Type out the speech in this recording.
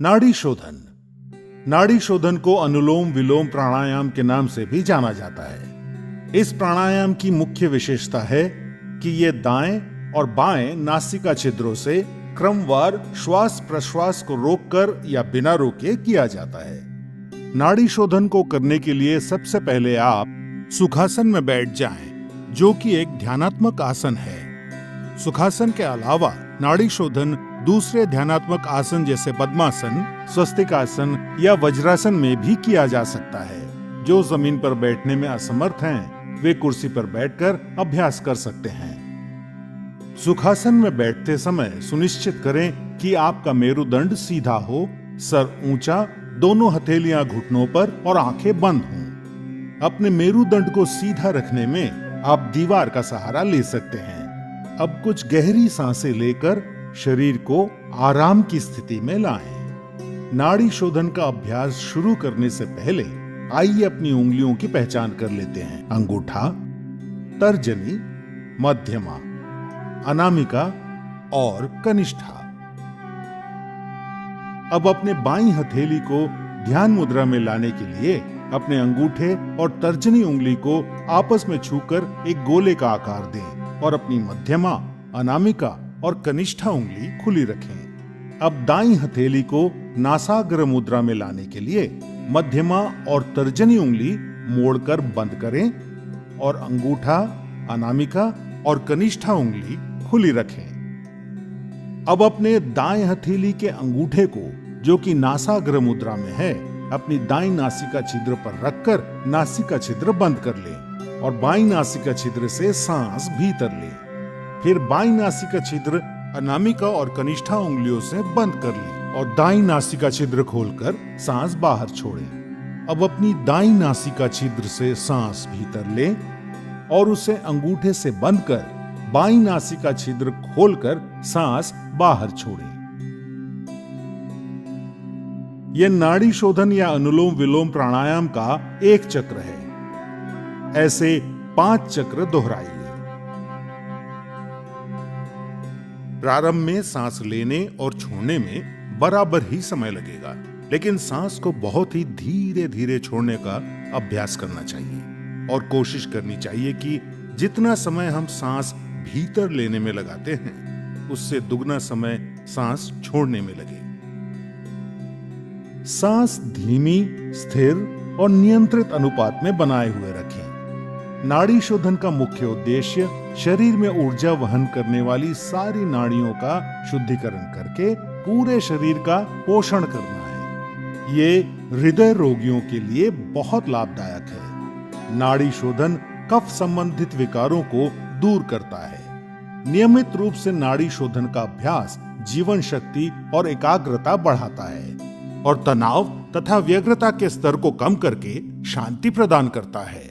नाड़ी शोधन। नाड़ी शोधन को अनुलोम विलोम प्राणायाम के नाम से भी जाना जाता है। इस प्राणायाम की मुख्य विशेषता है कि ये दाएं और बाएं नासिका छिद्रों से क्रमवार श्वास प्रश्वास को रोककर या बिना रोके किया जाता है। नाड़ी शोधन को करने के लिए सबसे पहले आप सुखासन में बैठ जाएं, जो कि एक ध्यानात्मक आसन है। सुखासन के अलावा नाड़ी शोधन दूसरे ध्यानात्मक आसन जैसे पद्मासन, स्वस्तिकासन या वज्रासन में भी किया जा सकता है। जो जमीन पर बैठने में असमर्थ हैं, वे कुर्सी पर बैठकर अभ्यास कर सकते हैं। सुखासन में बैठते समय सुनिश्चित करें कि आपका मेरुदंड सीधा हो, सर ऊंचा, दोनों हथेलियां घुटनों पर और आंखें बंद हों। अपने मेरुदंड को सीधा रखने में आप दीवार का सहारा ले सकते हैं। अब कुछ गहरी सांसें लेकर शरीर को आराम की स्थिति में लाएं। नाड़ी शोधन का अभ्यास शुरू करने से पहले आइए अपनी उंगलियों की पहचान कर लेते हैं। अंगूठा, तर्जनी, मध्यमा, अनामिका और कनिष्ठा। अब अपने बाईं हथेली को ध्यान मुद्रा में लाने के लिए अपने अंगूठे और तर्जनी उंगली को आपस में छूकर एक गोले का आकार दें और अपनी मध्यमा, अनामिका और कनिष्ठा उंगली खुली रखें। अब दाईं हथेली को नासाग्र मुद्रा में लाने के लिए मध्यमा और तर्जनी उंगली मोड़कर बंद करें और अंगूठा, अनामिका और कनिष्ठा उंगली खुली रखें। अब अपने दाएं हथेली के अंगूठे को, जो कि नासाग्र मुद्रा में है, अपनी दाईं नासिका छिद्र पर रखकर नासिका छिद्र बंद कर लें और बाईं नासिका छिद्र से सांस भीतर लें। फिर बाईं नासिका छिद्र अनामिका और कनिष्ठा उंगलियों से बंद कर लें और दाईं नासिका छिद्र खोलकर सांस बाहर छोड़ें। अब अपनी दाईं नासिका छिद्र से सांस भीतर लें और उसे अंगूठे से बंद कर बाईं नासिका छिद्र खोलकर सांस बाहर छोड़ें। यह नाड़ी शोधन या अनुलोम विलोम प्राणायाम का एक चक्र है। ऐसे 5 चक्र दोहराइए। प्रारंभ में सांस लेने और छोड़ने में बराबर ही समय लगेगा, लेकिन सांस को बहुत ही धीरे धीरे छोड़ने का अभ्यास करना चाहिए और कोशिश करनी चाहिए कि जितना समय हम सांस भीतर लेने में लगाते हैं, उससे दुगना समय सांस छोड़ने में लगे। सांस धीमी, स्थिर और नियंत्रित अनुपात में बनाए हुए रखें। नाड़ी शोधन का मुख्य उद्देश्य शरीर में ऊर्जा वहन करने वाली सारी नाड़ियों का शुद्धिकरण करके पूरे शरीर का पोषण करना है। ये हृदय रोगियों के लिए बहुत लाभदायक है। नाड़ी शोधन कफ संबंधित विकारों को दूर करता है। नियमित रूप से नाड़ी शोधन का अभ्यास जीवन शक्ति और एकाग्रता बढ़ाता है और तनाव तथा व्यग्रता के स्तर को कम करके शांति प्रदान करता है।